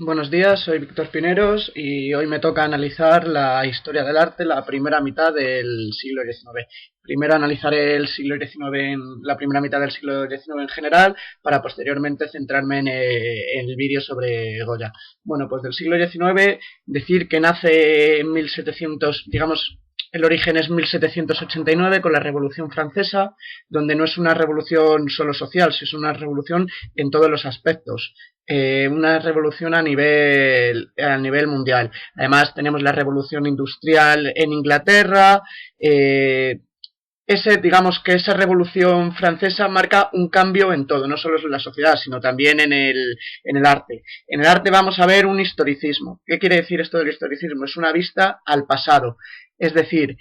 Buenos días, soy Víctor Pineros y hoy me toca analizar la historia del arte, la primera mitad del siglo XIX. Primero analizaré el siglo XIX, la primera mitad del siglo XIX en general, para posteriormente centrarme en el vídeo sobre Goya. Bueno, pues del siglo XIX, decir que nace en 1700, digamos, el origen es 1789 con la Revolución Francesa, donde no es una revolución solo social, sino es una revolución en todos los aspectos. Una revolución a nivel mundial. Además tenemos la revolución industrial en Inglaterra. Digamos que esa revolución francesa marca un cambio en todo, no solo en la sociedad, sino también en el arte. En el arte vamos a ver un historicismo. ¿Qué quiere decir esto del historicismo? Es una vista al pasado, es decir,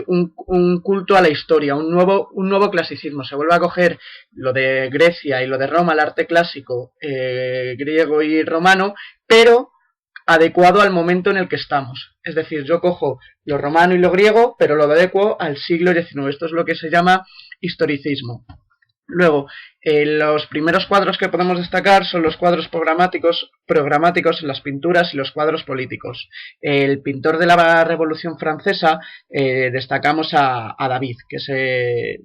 un culto a la historia, un nuevo clasicismo. Se vuelve a coger lo de Grecia y lo de Roma, el arte clásico griego y romano, pero adecuado al momento en el que estamos. Es decir, yo cojo lo romano y lo griego, pero lo adecuo al siglo XIX. Esto es lo que se llama historicismo. Luego, los primeros cuadros que podemos destacar son los cuadros programáticos en las pinturas y los cuadros políticos. El pintor de la Revolución Francesa destacamos a David, que es el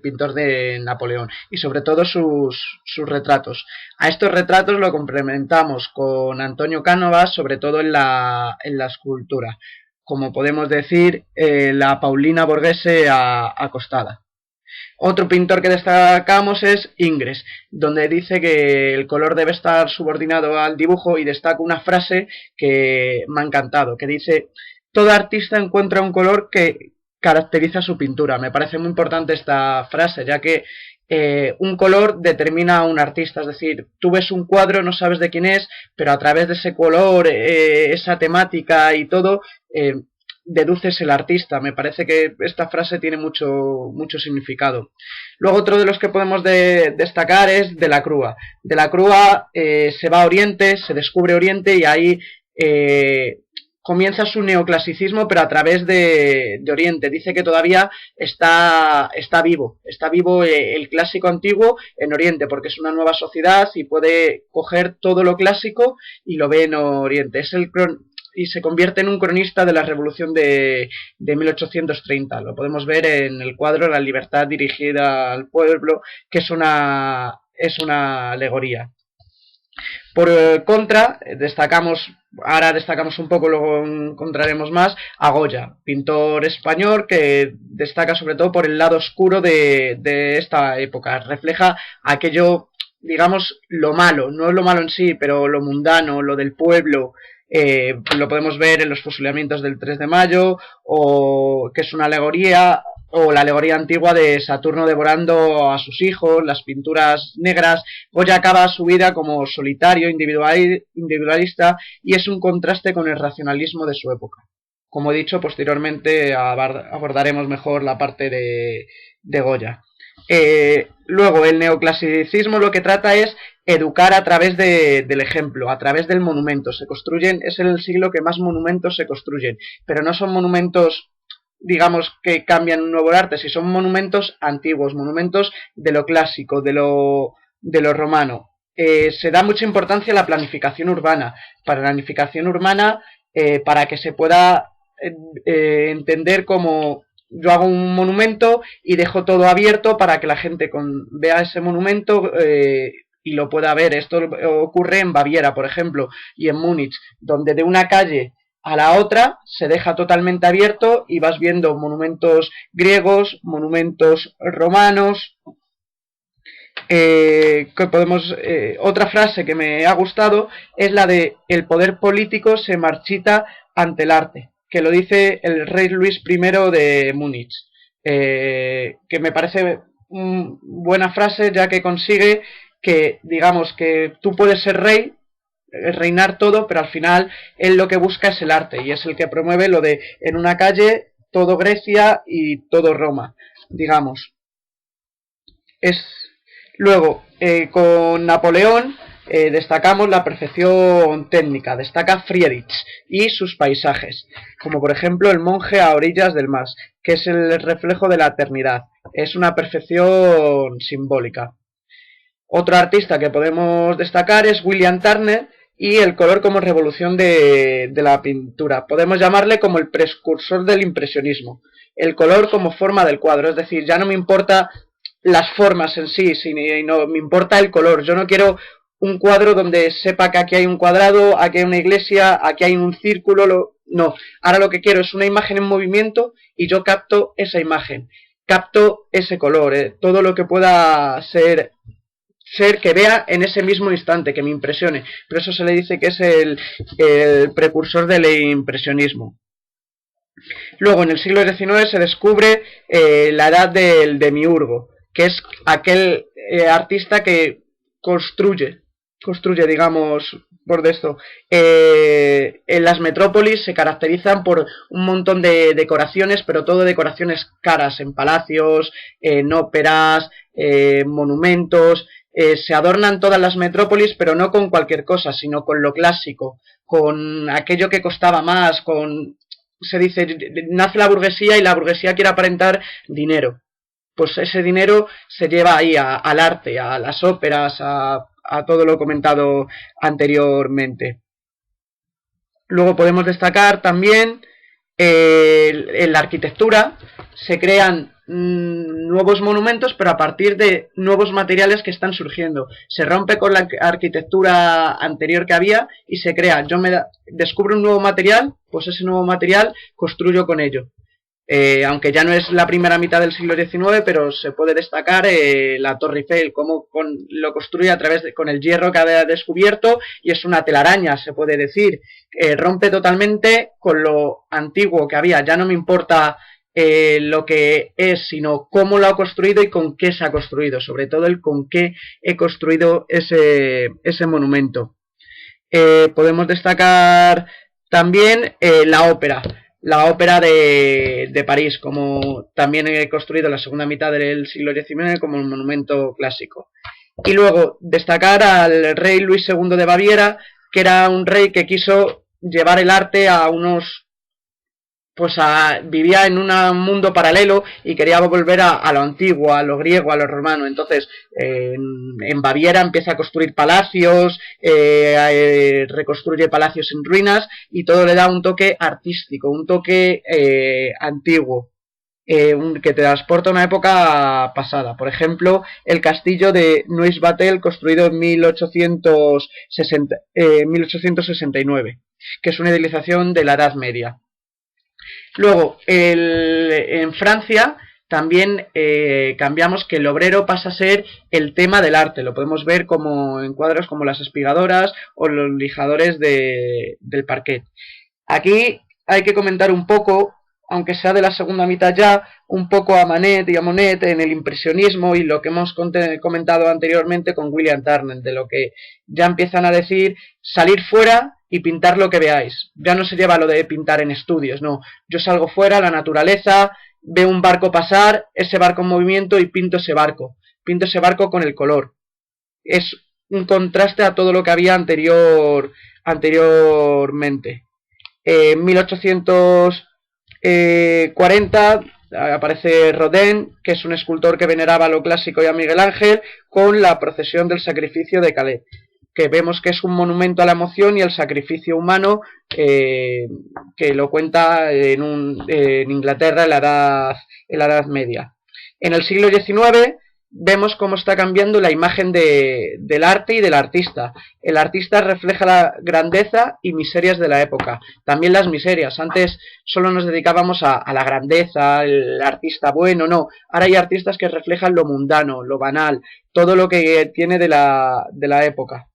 pintor de Napoleón, y sobre todo sus retratos. A estos retratos lo complementamos con Antonio Cánovas, sobre todo en la escultura. Como podemos decir, la Paulina Borghese acostada. Otro pintor que destacamos es Ingres, donde dice que el color debe estar subordinado al dibujo, y destaca una frase que me ha encantado, que dice: todo artista encuentra un color que caracteriza su pintura. Me parece muy importante esta frase, ya que un color determina a un artista. Es decir, tú ves un cuadro, no sabes de quién es, pero a través de ese color, esa temática y todo, deduces el artista. Me parece que esta frase tiene mucho significado. Luego otro de los que podemos destacar es Delacruz. Delacruz se va a Oriente, se descubre Oriente, y ahí comienza su neoclasicismo, pero a través de Oriente. Dice que todavía está vivo el clásico antiguo en Oriente, porque es una nueva sociedad y puede coger todo lo clásico y lo ve en Oriente. Y se convierte en un cronista de la revolución de 1830. Lo podemos ver en el cuadro La libertad dirigida al pueblo, que es una alegoría. Por contra, ahora destacamos un poco, luego encontraremos más, a Goya, pintor español que destaca sobre todo por el lado oscuro de esta época. Refleja aquello, digamos, lo malo, no lo malo en sí, pero lo mundano, lo del pueblo. Lo podemos ver en los fusilamientos del 3 de mayo, o que es una alegoría, o la alegoría antigua de Saturno devorando a sus hijos, las pinturas negras. Goya acaba su vida como solitario, individualista, y es un contraste con el racionalismo de su época. Como he dicho, posteriormente abordaremos mejor la parte de Goya. Luego, el neoclasicismo lo que trata es educar a través del ejemplo, a través del monumento. Es el siglo que más monumentos se construyen, pero no son monumentos, digamos, que cambian un nuevo arte, si son monumentos antiguos, monumentos de lo clásico, de lo romano. Se da mucha importancia a la planificación urbana. Para que se pueda entender como: yo hago un monumento y dejo todo abierto para que la gente vea ese monumento y lo pueda ver. Esto ocurre en Baviera, por ejemplo, y en Múnich, donde de una calle a la otra se deja totalmente abierto y vas viendo monumentos griegos, monumentos romanos. Otra frase que me ha gustado es la de: el poder político se marchita ante el arte, que lo dice el rey Luis I de Múnich, que me parece buena frase, ya que consigue que, digamos, que tú puedes ser rey, reinar todo, pero al final él lo que busca es el arte, y es el que promueve lo de: en una calle todo Grecia y todo Roma, digamos. Luego, con Napoleón destacamos la perfección técnica. Destaca Friedrich y sus paisajes, como por ejemplo El monje a orillas del mar, que es el reflejo de la eternidad. Es una perfección simbólica. Otro artista que podemos destacar es William Turner y el color como revolución de la pintura. Podemos llamarle como el precursor del impresionismo. El color como forma del cuadro, es decir, ya no me importa las formas en sí, sino me importa el color. Yo no quiero un cuadro donde sepa que aquí hay un cuadrado, aquí hay una iglesia, aquí hay un círculo. No, ahora lo que quiero es una imagen en movimiento y yo capto esa imagen, capto ese color, todo lo que pueda ser que vea en ese mismo instante, que me impresione. Por eso se le dice que es el precursor del impresionismo. Luego, en el siglo XIX se descubre la edad del demiurgo, que es aquel artista que construye, digamos, por esto. En las metrópolis se caracterizan por un montón de decoraciones, pero todo decoraciones caras, en palacios, en óperas, monumentos. Se adornan todas las metrópolis, pero no con cualquier cosa, sino con lo clásico, con aquello que costaba más, se dice, nace la burguesía y la burguesía quiere aparentar dinero. Pues ese dinero se lleva ahí al arte, a las óperas, a todo lo comentado anteriormente. Luego podemos destacar también en la arquitectura se crean nuevos monumentos, pero a partir de nuevos materiales que están surgiendo. Se rompe con la arquitectura anterior que había y se crea. Descubro un nuevo material, pues ese nuevo material construyo con ello. Aunque ya no es la primera mitad del siglo XIX, pero se puede destacar la Torre Eiffel, cómo lo construye con el hierro que había descubierto, y es una telaraña, se puede decir. Rompe totalmente con lo antiguo que había. Ya no me importa lo que es, sino cómo lo ha construido y con qué se ha construido, sobre todo el con qué he construido ese monumento. Podemos destacar también la ópera de París, como también he construido en la segunda mitad del siglo XIX como un monumento clásico. Y luego destacar al rey Luis II de Baviera, que era un rey que quiso llevar el arte a unos... vivía en un mundo paralelo y quería volver a lo antiguo, a lo griego, a lo romano. Entonces, en Baviera empieza a construir palacios, reconstruye palacios en ruinas, y todo le da un toque artístico, un toque antiguo, que te transporta a una época pasada. Por ejemplo, el castillo de Neuchâtel, construido en 1869, que es una idealización de la Edad Media. Luego, en Francia también cambiamos, que el obrero pasa a ser el tema del arte. Lo podemos ver como en cuadros como las espigadoras o los lijadores del parquet. Aquí hay que comentar un poco, aunque sea de la segunda mitad ya, un poco a Manet y a Monet en el impresionismo y lo que hemos comentado anteriormente con William Turner, de lo que ya empiezan a decir, salir fuera y pintar lo que veáis. Ya no se lleva lo de pintar en estudios, no. Yo salgo fuera a la naturaleza, veo un barco pasar, ese barco en movimiento, y pinto ese barco. Pinto ese barco con el color. Es un contraste a todo lo que había anteriormente. En 1840 aparece Rodin, que es un escultor que veneraba lo clásico y a Miguel Ángel, con la procesión del sacrificio de Calais, que vemos que es un monumento a la emoción y al sacrificio humano, que lo cuenta en Inglaterra en la Edad Media. En el siglo XIX vemos cómo está cambiando la imagen del arte y del artista. El artista refleja la grandeza y miserias de la época, también las miserias. Antes solo nos dedicábamos a la grandeza, el artista bueno, no. Ahora hay artistas que reflejan lo mundano, lo banal, todo lo que tiene de la época.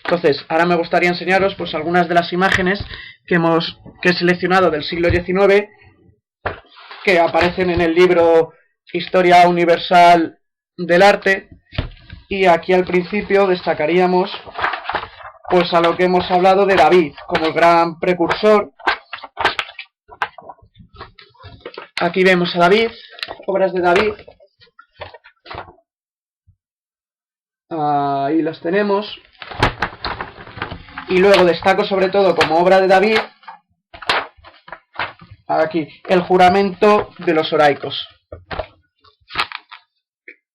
Entonces, ahora me gustaría enseñaros pues algunas de las imágenes que he seleccionado del siglo XIX, que aparecen en el libro Historia Universal del Arte, y aquí al principio destacaríamos pues a lo que hemos hablado de David como el gran precursor. Aquí vemos a David, obras de David, ahí las tenemos. Y luego destaco sobre todo como obra de David, aquí, el juramento de los Horaicos,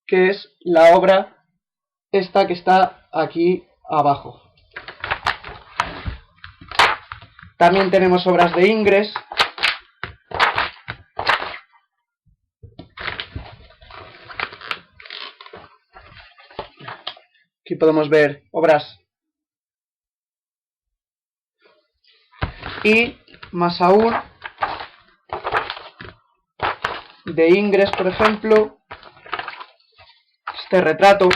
que es la obra esta que está aquí abajo. También tenemos obras de Ingres. Aquí podemos ver obras. Y más aún, de Ingres, por ejemplo, este retrato.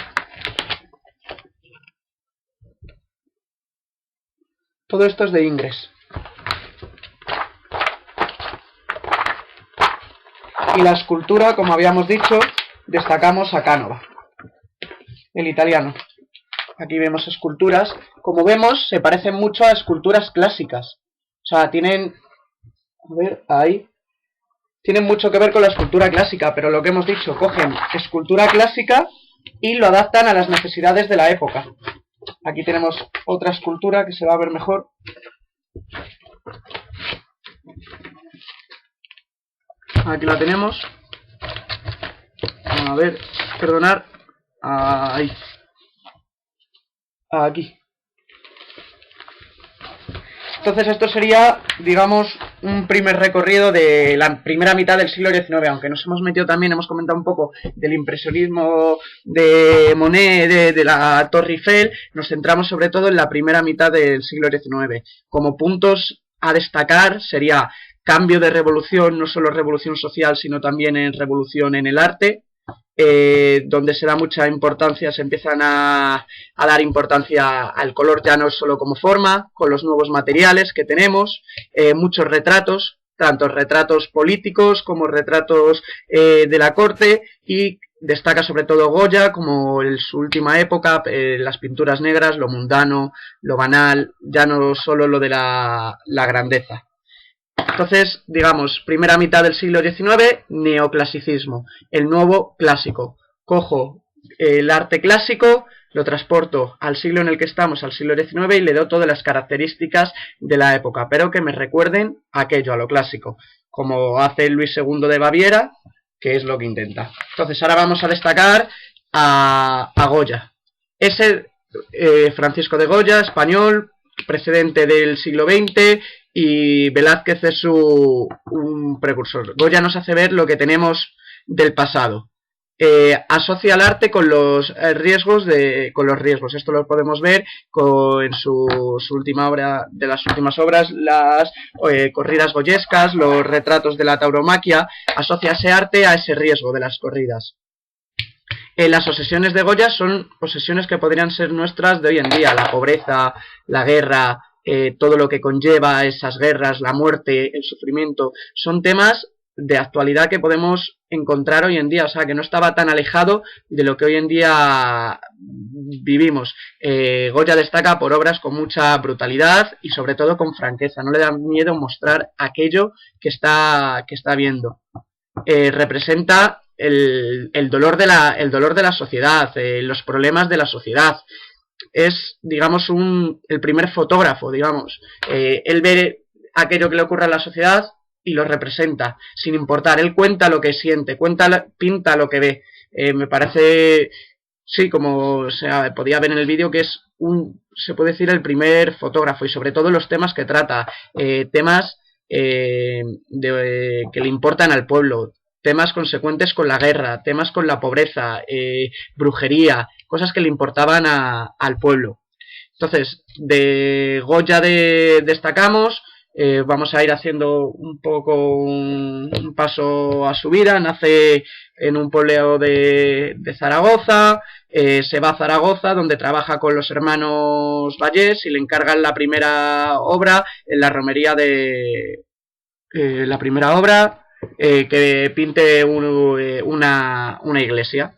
Todo esto es de Ingres. Y la escultura, como habíamos dicho, destacamos a Canova, el italiano. Aquí vemos esculturas. Como vemos, se parecen mucho a esculturas clásicas. O sea, tienen... A ver, ahí. Tienen mucho que ver con la escultura clásica, pero lo que hemos dicho, cogen escultura clásica y lo adaptan a las necesidades de la época. Aquí tenemos otra escultura que se va a ver mejor. Aquí la tenemos. A ver, perdonar. Ahí. Aquí. Entonces esto sería, digamos, un primer recorrido de la primera mitad del siglo XIX, aunque nos hemos metido también, hemos comentado un poco del impresionismo de Monet, de la Torre Eiffel, nos centramos sobre todo en la primera mitad del siglo XIX. Como puntos a destacar sería cambio de revolución, no solo revolución social, sino también en revolución en el arte, donde se da mucha importancia, se empiezan a dar importancia al color ya no solo como forma, con los nuevos materiales que tenemos, muchos retratos, tanto retratos políticos como retratos de la corte, y destaca sobre todo Goya como en su última época, las pinturas negras, lo mundano, lo banal, ya no solo lo de la grandeza. Entonces, digamos, primera mitad del siglo XIX, neoclasicismo, el nuevo clásico. Cojo el arte clásico, lo transporto al siglo en el que estamos, al siglo XIX, y le doy todas las características de la época, pero que me recuerden aquello, a lo clásico, como hace Luis II de Baviera, que es lo que intenta. Entonces, ahora vamos a destacar a Goya. Ese Francisco de Goya, español, precedente del siglo XX, y Velázquez es un precursor. Goya nos hace ver lo que tenemos del pasado. Asocia el arte con los riesgos. Esto lo podemos ver en su última obra, de las últimas obras, las corridas goyescas, los retratos de la tauromaquia. Asocia ese arte a ese riesgo de las corridas. Las obsesiones de Goya son obsesiones que podrían ser nuestras de hoy en día: la pobreza, la guerra, todo lo que conlleva esas guerras, la muerte, el sufrimiento. Son temas de actualidad que podemos encontrar hoy en día, o sea, que no estaba tan alejado de lo que hoy en día vivimos. Goya destaca por obras con mucha brutalidad y sobre todo con franqueza. No le da miedo mostrar aquello que está viendo. Representa el dolor de la sociedad, los problemas de la sociedad. Es, digamos, el primer fotógrafo, digamos. Él ve aquello que le ocurre a la sociedad y lo representa, sin importar. Él cuenta lo que siente, pinta lo que ve. Me parece, sí, como se podía ver en el vídeo, que es se puede decir, el primer fotógrafo, y sobre todo los temas que trata, temas que le importan al pueblo, temas consecuentes con la guerra, temas con la pobreza, brujería, cosas que le importaban al pueblo. Entonces, de Goya destacamos. Vamos a ir haciendo un poco un paso a su vida. Nace en un pueblo de Zaragoza, se va a Zaragoza, donde trabaja con los hermanos Vallés y le encargan la primera obra en la romería que pinte una iglesia.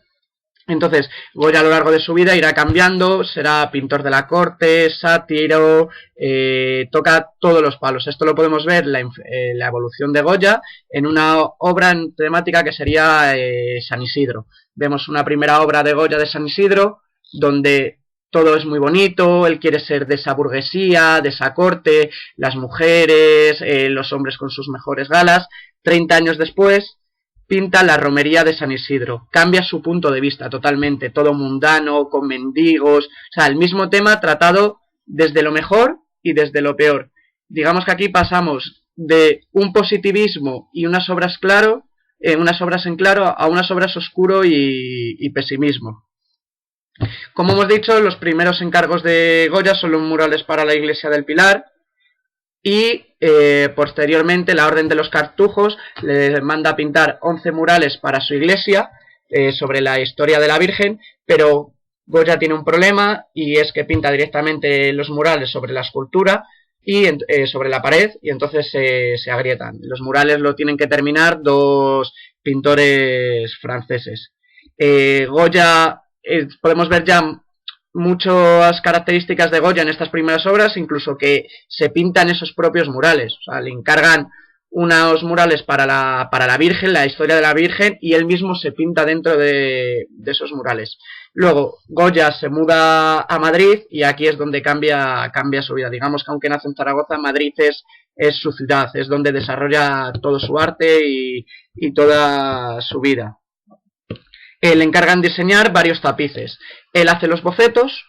Entonces, Goya a lo largo de su vida irá cambiando, será pintor de la corte, sátiro, toca todos los palos. Esto lo podemos ver, la evolución de Goya, en una obra temática que sería San Isidro. Vemos una primera obra de Goya de San Isidro, donde todo es muy bonito, él quiere ser de esa burguesía, de esa corte, las mujeres, los hombres con sus mejores galas. 30 años después pinta la romería de San Isidro. Cambia su punto de vista totalmente, todo mundano, con mendigos, o sea, el mismo tema tratado desde lo mejor y desde lo peor. Digamos que aquí pasamos de un positivismo y unas obras en claro a unas obras oscuro y pesimismo. Como hemos dicho, los primeros encargos de Goya son los murales para la iglesia del Pilar, y posteriormente la Orden de los Cartujos le manda a pintar 11 murales para su iglesia sobre la historia de la Virgen, pero Goya tiene un problema, y es que pinta directamente los murales sobre la escultura y sobre la pared, y entonces se agrietan. Los murales lo tienen que terminar dos pintores franceses. Goya, podemos ver ya muchas características de Goya en estas primeras obras, incluso que se pintan esos propios murales. O sea, le encargan unos murales para la Virgen, la historia de la Virgen, y él mismo se pinta dentro de esos murales. Luego, Goya se muda a Madrid, y aquí es donde cambia su vida. Digamos que aunque nace en Zaragoza, Madrid es su ciudad, es donde desarrolla todo su arte y toda su vida. Le encargan diseñar varios tapices. Él hace los bocetos,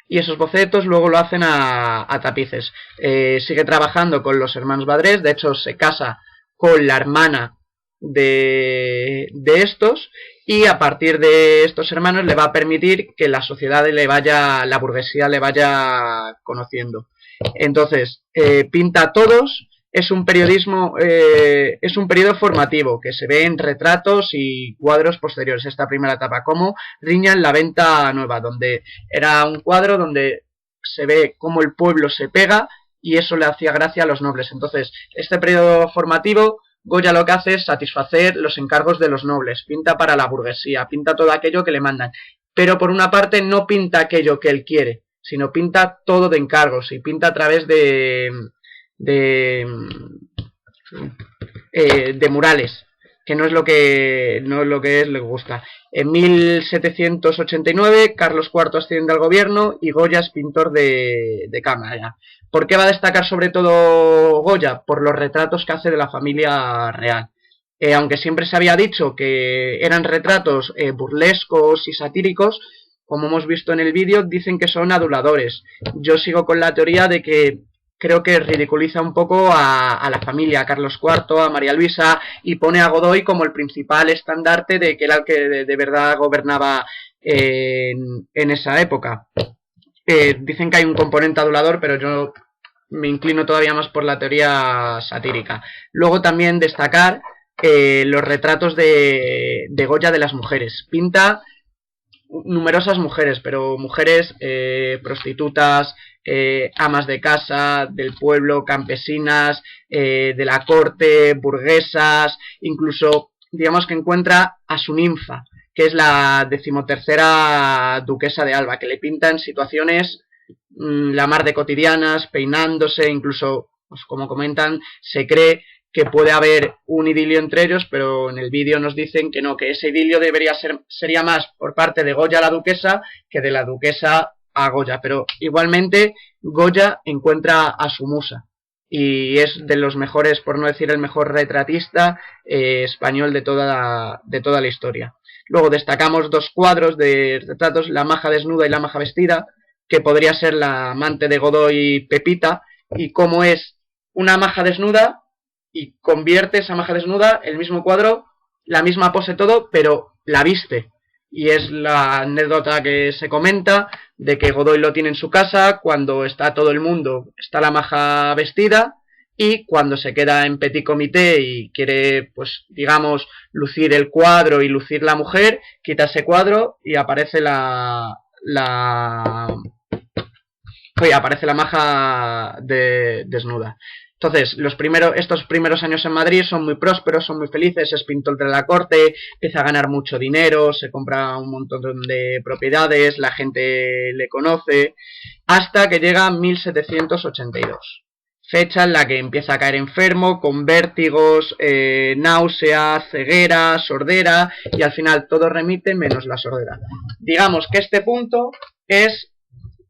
y esos bocetos luego lo hacen a tapices. Sigue trabajando con los hermanos Badrés, de hecho se casa con la hermana de estos, y a partir de estos hermanos le va a permitir que la sociedad la burguesía le vaya conociendo. Entonces, pinta a todos. Es un periodo formativo que se ve en retratos y cuadros posteriores, esta primera etapa, como Riña en la venta nueva, donde era un cuadro donde se ve cómo el pueblo se pega, y eso le hacía gracia a los nobles. Entonces, este periodo formativo, Goya lo que hace es satisfacer los encargos de los nobles, pinta para la burguesía, pinta todo aquello que le mandan, pero por una parte no pinta aquello que él quiere, sino pinta todo de encargos, y pinta a través de murales, que no es lo que le gusta. En 1789 Carlos IV asciende al gobierno y Goya es pintor de cámara. ¿Por qué va a destacar sobre todo Goya? Por los retratos que hace de la familia real. Aunque siempre se había dicho que eran retratos burlescos y satíricos, como hemos visto en el vídeo, dicen que son aduladores. Yo sigo con la teoría de que creo que ridiculiza un poco a la familia, a Carlos IV, a María Luisa, y pone a Godoy como el principal estandarte de que era el que de verdad gobernaba en esa época. Dicen que hay un componente adulador, pero yo me inclino todavía más por la teoría satírica. Luego también destacar los retratos de Goya de las mujeres. Pinta numerosas mujeres, pero mujeres prostitutas, amas de casa, del pueblo, campesinas, de la corte, burguesas, incluso digamos que encuentra a su ninfa, que es la 13ª duquesa de Alba, que le pinta en situaciones la mar de cotidianas, peinándose, incluso, pues, como comentan, se cree que puede haber un idilio entre ellos, pero en el vídeo nos dicen que no, que ese idilio sería más por parte de Goya a la duquesa que de la duquesa a Goya, pero igualmente Goya encuentra a su musa y es de los mejores, por no decir el mejor retratista español de toda la historia. Luego destacamos dos cuadros de retratos, La maja desnuda y La maja vestida, que podría ser la amante de Godoy, Pepita, y cómo es una maja desnuda y convierte esa maja desnuda, el mismo cuadro, la misma pose, todo, pero la viste. Y es la anécdota que se comenta de que Godoy lo tiene en su casa, cuando está todo el mundo, está la maja vestida, y cuando se queda en petit comité y quiere, pues, digamos, lucir el cuadro y lucir la mujer, quita ese cuadro y aparece la maja desnuda. Entonces, estos primeros años en Madrid son muy prósperos, son muy felices, es pintor de la corte, empieza a ganar mucho dinero, se compra un montón de propiedades, la gente le conoce, hasta que llega 1782, fecha en la que empieza a caer enfermo, con vértigos, náuseas, ceguera, sordera, y al final todo remite menos la sordera. Digamos que este punto es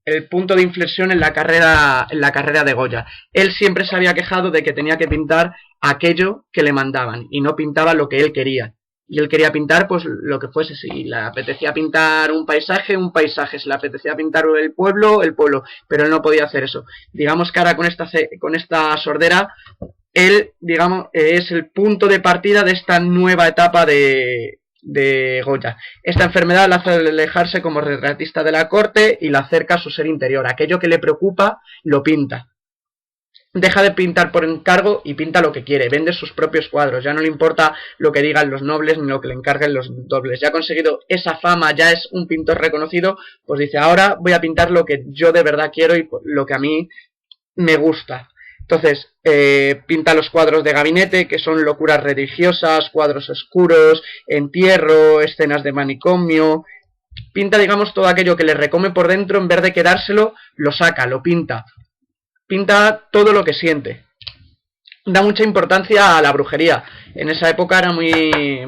el punto de inflexión en la carrera de Goya. Él siempre se había quejado de que tenía que pintar aquello que le mandaban y no pintaba lo que él quería. y él quería pintar pues lo que fuese. Si le apetecía pintar un paisaje, si le apetecía pintar el pueblo, pero él no podía hacer eso. Digamos que ahora con esta sordera, él, digamos, es el punto de partida de esta nueva etapa de Goya. Esta enfermedad le hace alejarse como retratista de la corte y la acerca a su ser interior. Aquello que le preocupa, lo pinta. Deja de pintar por encargo y pinta lo que quiere, vende sus propios cuadros, ya no le importa lo que digan los nobles ni lo que le encarguen los nobles, ya ha conseguido esa fama, ya es un pintor reconocido, pues dice, ahora voy a pintar lo que yo de verdad quiero y lo que a mí me gusta. Entonces, pinta los cuadros de gabinete, que son locuras religiosas, cuadros oscuros, entierro, escenas de manicomio. Pinta, digamos, todo aquello que le recome por dentro, en vez de quedárselo, lo saca, lo pinta. Pinta todo lo que siente. Da mucha importancia a la brujería. En esa época era muy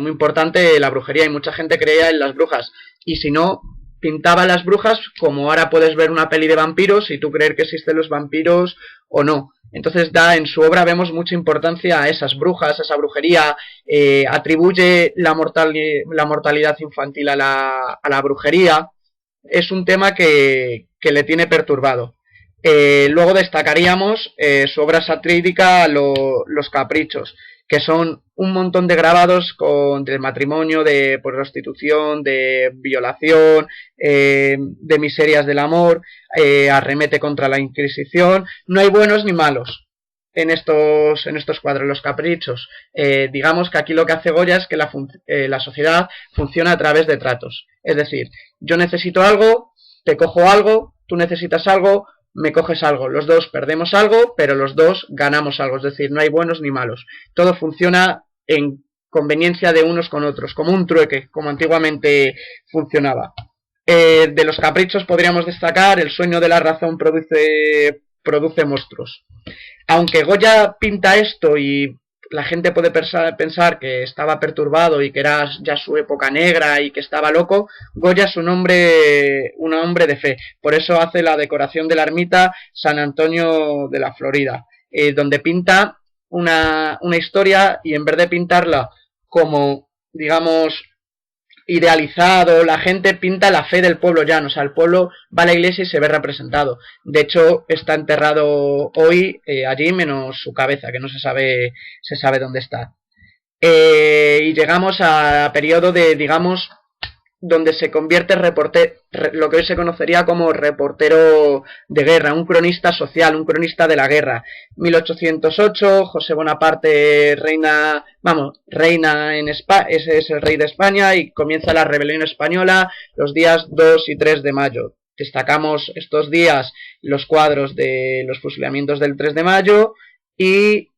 importante la brujería y mucha gente creía en las brujas. Y si no, pintaba las brujas como ahora puedes ver una peli de vampiros y tú creer que existen los vampiros o no. Entonces en su obra vemos mucha importancia a esas brujas, a esa brujería, atribuye la mortalidad infantil a la brujería. Es un tema que le tiene perturbado. Luego destacaríamos su obra satírica Los Caprichos, que son un montón de grabados de matrimonio, de prostitución, de violación, de miserias del amor, arremete contra la Inquisición. No hay buenos ni malos en estos cuadros, Los Caprichos. Digamos que aquí lo que hace Goya es que la sociedad funciona a través de tratos. Es decir, yo necesito algo, te cojo algo, tú necesitas algo, me coges algo, los dos perdemos algo, pero los dos ganamos algo, es decir, no hay buenos ni malos, todo funciona en conveniencia de unos con otros, como un trueque, como antiguamente funcionaba. De Los Caprichos podríamos destacar El sueño de la razón produce monstruos. Aunque Goya pinta esto y la gente puede pensar que estaba perturbado y que era ya su época negra y que estaba loco, Goya es un hombre de fe. Por eso hace la decoración de la ermita San Antonio de la Florida, donde pinta una historia y en vez de pintarla como, digamos, idealizado, la gente pinta la fe del pueblo llano, o sea, el pueblo va a la iglesia y se ve representado. De hecho, está enterrado hoy allí, menos su cabeza, que no se sabe dónde está. Y llegamos a periodo de, digamos, donde se convierte lo que hoy se conocería como reportero de guerra, un cronista social, un cronista de la guerra. 1808, José Bonaparte reina en España, es el rey de España y comienza la rebelión española los días 2 y 3 de mayo. Destacamos estos días los cuadros de los fusilamientos del 3 de mayo y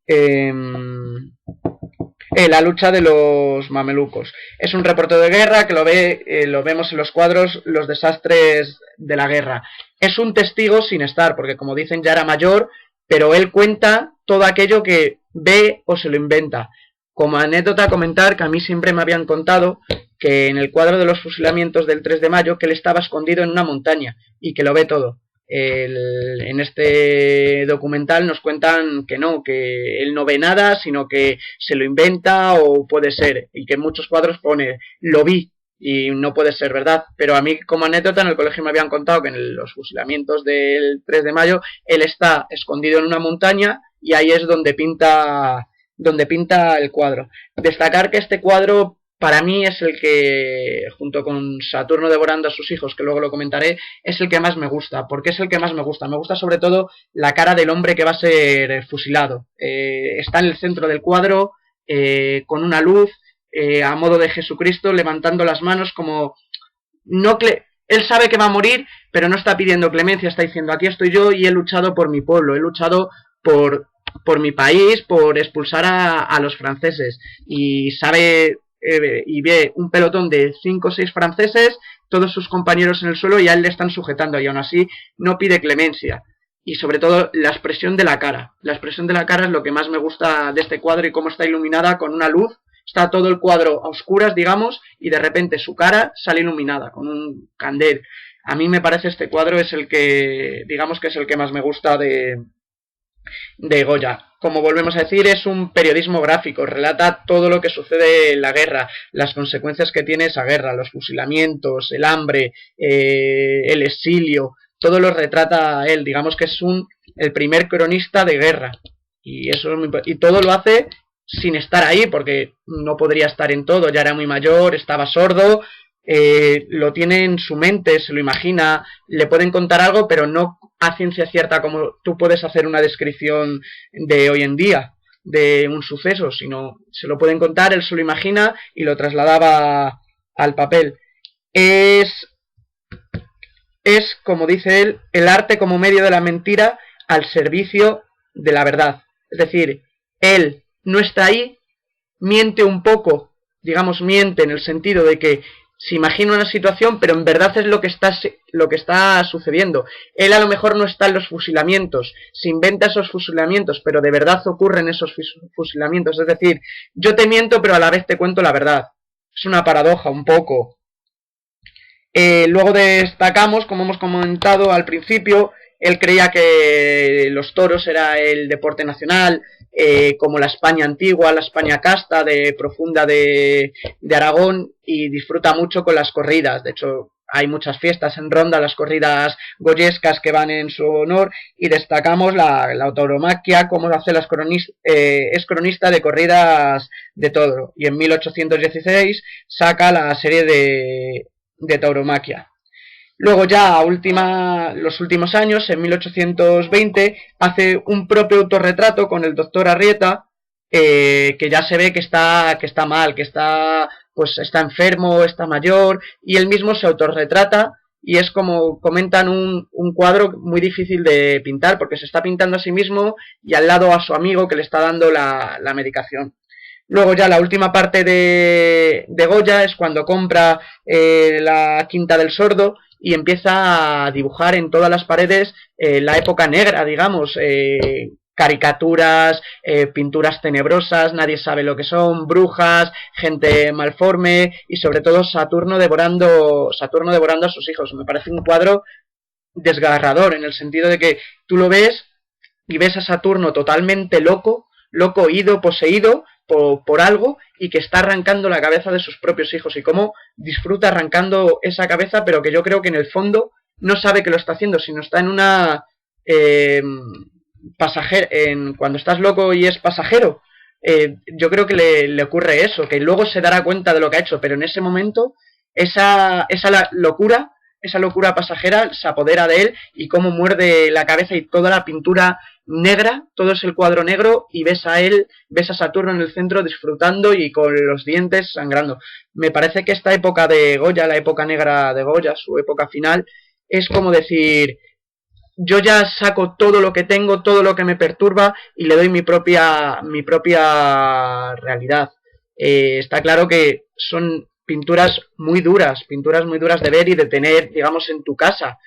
la lucha de los mamelucos. Es un reportero de guerra que lo vemos en los cuadros, los desastres de la guerra. Es un testigo sin estar, porque como dicen ya era mayor, pero él cuenta todo aquello que ve o se lo inventa. Como anécdota comentar que a mí siempre me habían contado que en el cuadro de los fusilamientos del 3 de mayo que él estaba escondido en una montaña y que lo ve todo. En este documental nos cuentan que no, que él no ve nada, sino que se lo inventa o puede ser, y que en muchos cuadros pone, lo vi, y no puede ser verdad. Pero a mí como anécdota en el colegio me habían contado que en los fusilamientos del 3 de mayo él está escondido en una montaña y ahí es donde pinta el cuadro. Destacar que este cuadro para mí es el que, junto con Saturno devorando a sus hijos, que luego lo comentaré, es el que más me gusta. ¿Por qué es el que más me gusta? Me gusta sobre todo la cara del hombre que va a ser fusilado. Está en el centro del cuadro, con una luz, a modo de Jesucristo, levantando las manos como... Él sabe que va a morir, pero no está pidiendo clemencia, está diciendo, aquí estoy yo y he luchado por mi pueblo, he luchado por mi país, por expulsar a los franceses. Y sabe... y ve un pelotón de 5 o 6 franceses, todos sus compañeros en el suelo y a él le están sujetando y aún así no pide clemencia. Y sobre todo la expresión de la cara. La expresión de la cara es lo que más me gusta de este cuadro y cómo está iluminada con una luz. Está todo el cuadro a oscuras, digamos, y de repente su cara sale iluminada con un candel. A mí me parece este cuadro es el que, digamos que es el que más me gusta de de Goya. Como volvemos a decir, es un periodismo gráfico, relata todo lo que sucede en la guerra, las consecuencias que tiene esa guerra, los fusilamientos, el hambre, el exilio, todo lo retrata él. Digamos que es el primer cronista de guerra. Y eso es y todo lo hace sin estar ahí, porque no podría estar en todo, ya era muy mayor, estaba sordo, lo tiene en su mente, se lo imagina, le pueden contar algo, pero no a ciencia cierta como tú puedes hacer una descripción de hoy en día de un suceso, sino se lo pueden contar, él se lo imagina y lo trasladaba al papel. Es, como dice él, el arte como medio de la mentira al servicio de la verdad. Es decir, él no está ahí, miente un poco, digamos miente en el sentido de que se imagina una situación, pero en verdad es lo que está sucediendo. Él a lo mejor no está en los fusilamientos, se inventa esos fusilamientos, pero de verdad ocurren esos fusilamientos. Es decir, yo te miento, pero a la vez te cuento la verdad. Es una paradoja un poco. Luego destacamos, como hemos comentado al principio, él creía que los toros era el deporte nacional, como la España antigua, la España casta, profunda de Aragón, y disfruta mucho con las corridas. De hecho, hay muchas fiestas en Ronda, las corridas goyescas que van en su honor, y destacamos la tauromaquia, como hace es cronista de corridas de toro, y en 1816 saca la serie de tauromaquia. Luego ya los últimos años, en 1820, hace un propio autorretrato con el doctor Arrieta, que ya se ve que está mal, que está enfermo, está mayor, y él mismo se autorretrata, y es como comentan un cuadro muy difícil de pintar, porque se está pintando a sí mismo y al lado a su amigo que le está dando la medicación. Luego ya la última parte de Goya es cuando compra la Quinta del Sordo y empieza a dibujar en todas las paredes la época negra, digamos, caricaturas, pinturas tenebrosas, nadie sabe lo que son, brujas, gente malforme y sobre todo Saturno devorando a sus hijos. Me parece un cuadro desgarrador en el sentido de que tú lo ves y ves a Saturno totalmente loco, ido, poseído por algo, y que está arrancando la cabeza de sus propios hijos, y cómo disfruta arrancando esa cabeza, pero que yo creo que en el fondo no sabe que lo está haciendo, sino está en una cuando estás loco y es pasajero, yo creo que le ocurre eso, que luego se dará cuenta de lo que ha hecho, pero en ese momento esa locura pasajera se apodera de él, y cómo muerde la cabeza y toda la pintura negra, todo es el cuadro negro, y ves a Saturno en el centro disfrutando y con los dientes sangrando. Me parece que esta época de Goya, la época negra de Goya, su época final, es como decir, yo ya saco todo lo que tengo, todo lo que me perturba, y le doy mi propia realidad. Está claro que son pinturas muy duras de ver y de tener, digamos, en tu casa.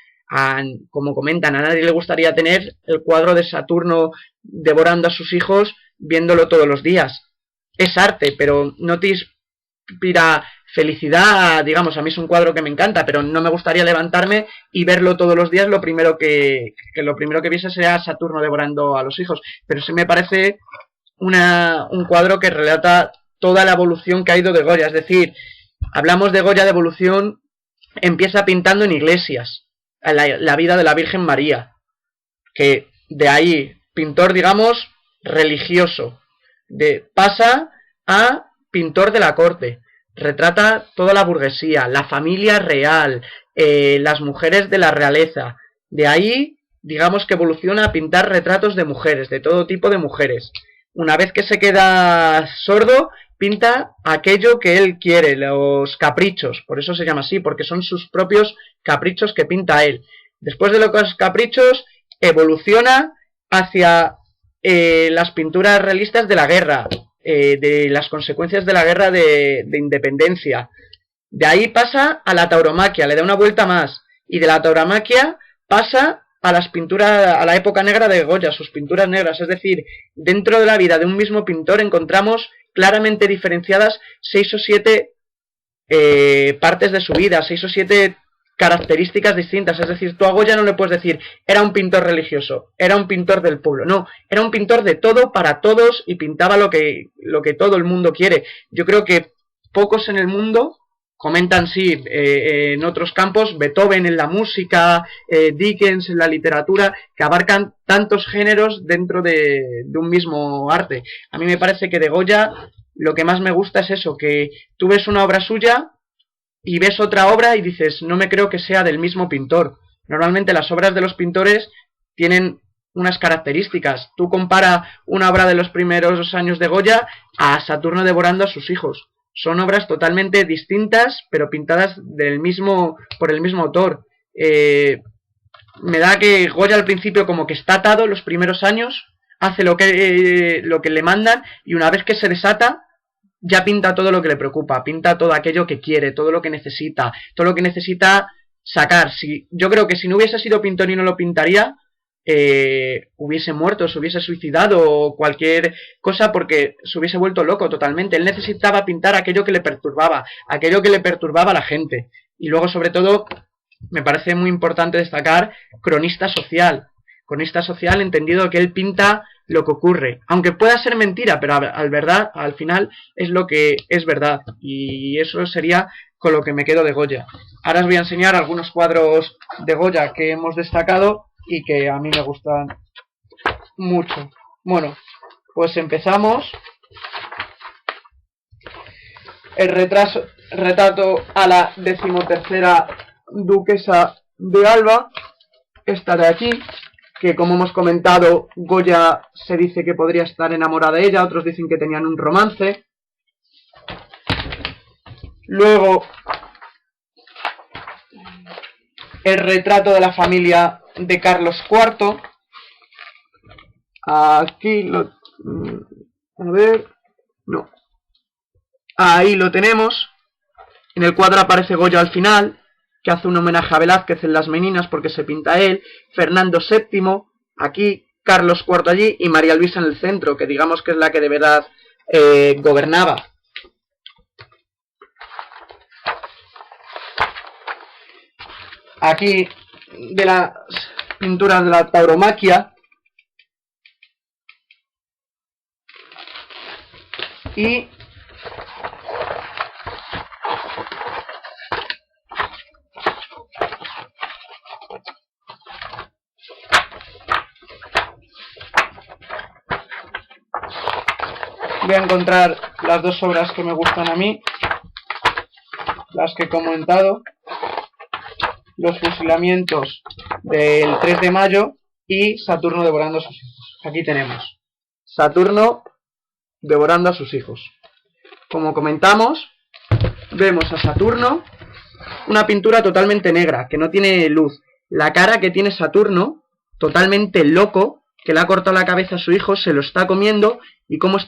Como comentan, a nadie le gustaría tener el cuadro de Saturno devorando a sus hijos viéndolo todos los días. Es arte, pero no te inspira felicidad, digamos, a mí es un cuadro que me encanta, pero no me gustaría levantarme y verlo todos los días. Lo primero que viese sería Saturno devorando a los hijos, pero sí me parece un cuadro que relata toda la evolución que ha ido de Goya. Es decir, hablamos de Goya de evolución, empieza pintando en iglesias la vida de la Virgen María, que de ahí, pintor, digamos, religioso, pasa a pintor de la corte, retrata toda la burguesía, la familia real, las mujeres de la realeza. De ahí, digamos que evoluciona a pintar retratos de mujeres, de todo tipo de mujeres. Una vez que se queda sordo, pinta aquello que él quiere, los caprichos, por eso se llama así, porque son sus propios caprichos que pinta él. Después de los caprichos, evoluciona hacia las pinturas realistas de la guerra, de las consecuencias de la guerra de independencia. De ahí pasa a la tauromaquia, le da una vuelta más, y de la tauromaquia pasa a las pinturas, a la época negra de Goya, sus pinturas negras. Es decir, dentro de la vida de un mismo pintor encontramos claramente diferenciadas 6 o 7 partes de su vida, 6 o 7 características distintas. Es decir, tú a Goya no le puedes decir, era un pintor religioso, era un pintor del pueblo. No, era un pintor de todo, para todos, y pintaba lo que todo el mundo quiere. Yo creo que pocos en el mundo comentan, sí, en otros campos, Beethoven en la música, Dickens en la literatura, que abarcan tantos géneros dentro de un mismo arte. A mí me parece que de Goya lo que más me gusta es eso, que tú ves una obra suya y ves otra obra y dices, no me creo que sea del mismo pintor. Normalmente las obras de los pintores tienen unas características. Tú compara una obra de los primeros años de Goya a Saturno devorando a sus hijos. Son obras totalmente distintas, pero pintadas por el mismo autor. Me da que Goya al principio como que está atado los primeros años, hace lo que le mandan, y una vez que se desata, ya pinta todo lo que le preocupa, pinta todo aquello que quiere, todo lo que necesita sacar. Yo creo que si no hubiese sido pintor y no lo pintaría, hubiese muerto, se hubiese suicidado o cualquier cosa, porque se hubiese vuelto loco totalmente. Él necesitaba pintar aquello que le perturbaba a la gente. Y luego, sobre todo, me parece muy importante destacar cronista social entendido que él pinta lo que ocurre, aunque pueda ser mentira, pero al final es lo que es verdad, y eso sería con lo que me quedo de Goya. Ahora os voy a enseñar algunos cuadros de Goya que hemos destacado y que a mí me gustan mucho. Bueno, pues empezamos. El retrato a la 13ª duquesa de Alba, esta de aquí, que como hemos comentado, Goya se dice que podría estar enamorada de ella, otros dicen que tenían un romance. Luego, el retrato de la familia de Carlos IV. Aquí lo... A ver... No. Ahí lo tenemos. En el cuadro aparece Goya al final, que hace un homenaje a Velázquez en Las Meninas porque se pinta él, Fernando VII, aquí, Carlos IV allí, y María Luisa en el centro, que digamos que es la que de verdad gobernaba. Aquí, de las pinturas de la tauromaquia, y voy a encontrar las dos obras que me gustan a mí, las que he comentado, los fusilamientos del 3 de mayo y Saturno devorando a sus hijos. Aquí tenemos Saturno devorando a sus hijos. Como comentamos, vemos a Saturno, una pintura totalmente negra, que no tiene luz. La cara que tiene Saturno, totalmente loco, que le ha cortado la cabeza a su hijo, se lo está comiendo, y cómo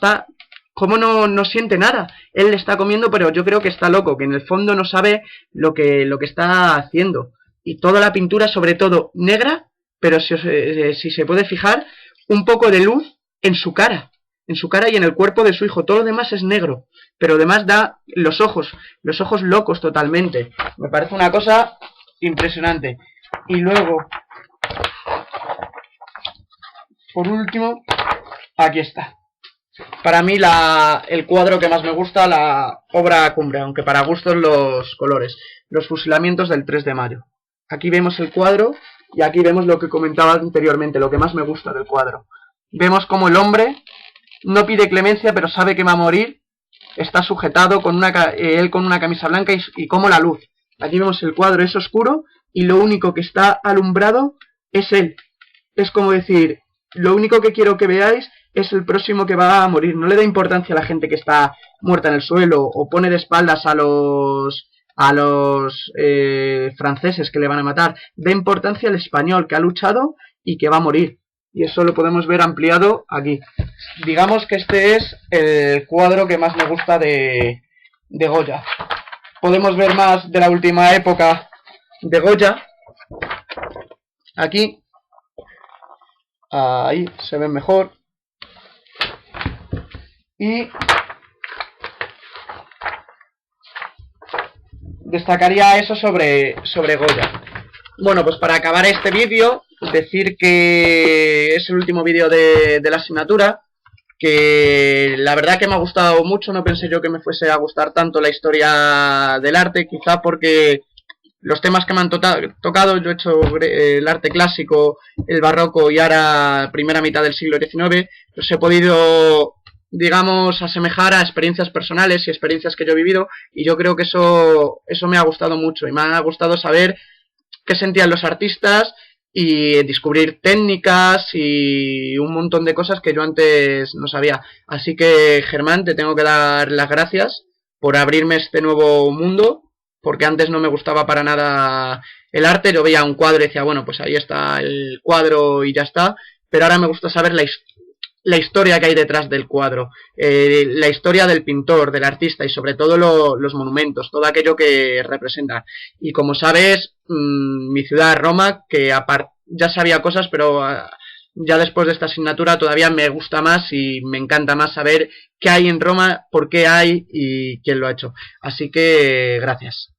no siente nada. Él le está comiendo, pero yo creo que está loco, que en el fondo no sabe lo que está haciendo. Y toda la pintura, sobre todo negra, pero si se puede fijar, un poco de luz en su cara y en el cuerpo de su hijo. Todo lo demás es negro, pero además da los ojos locos totalmente. Me parece una cosa impresionante. Y luego, por último, aquí está. Para mí el cuadro que más me gusta, la obra cumbre, aunque para gustos los colores, los fusilamientos del 3 de mayo. Aquí vemos el cuadro y aquí vemos lo que comentaba anteriormente, lo que más me gusta del cuadro. Vemos como el hombre no pide clemencia, pero sabe que va a morir, está sujetado con él con una camisa blanca y como la luz. Aquí vemos el cuadro, es oscuro y lo único que está alumbrado es él. Es como decir, lo único que quiero que veáis es el próximo que va a morir. No le da importancia a la gente que está muerta en el suelo o pone de espaldas a los franceses que le van a matar. Da importancia al español que ha luchado y que va a morir. Y eso lo podemos ver ampliado aquí. Digamos que este es el cuadro que más me gusta de Goya. Podemos ver más de la última época de Goya. Aquí. Ahí se ve mejor. Y destacaría eso sobre Goya. Bueno, pues para acabar este vídeo, decir que es el último vídeo de la asignatura, que la verdad que me ha gustado mucho. No pensé yo que me fuese a gustar tanto la historia del arte, quizá porque los temas que me han tocado, yo he hecho el arte clásico, el barroco y ahora primera mitad del siglo XIX, los he podido, digamos, asemejar a experiencias personales y experiencias que yo he vivido, y yo creo que eso me ha gustado mucho, y me ha gustado saber qué sentían los artistas y descubrir técnicas y un montón de cosas que yo antes no sabía. Así que, Germán, te tengo que dar las gracias por abrirme este nuevo mundo, porque antes no me gustaba para nada el arte. Yo veía un cuadro y decía, bueno, pues ahí está el cuadro y ya está, pero ahora me gusta saber la historia que hay detrás del cuadro, la historia del pintor, del artista y sobre todo los monumentos, todo aquello que representa. Y como sabes, mi ciudad, Roma, que ya sabía cosas, pero ya después de esta asignatura todavía me gusta más y me encanta más saber qué hay en Roma, por qué hay y quién lo ha hecho. Así que gracias.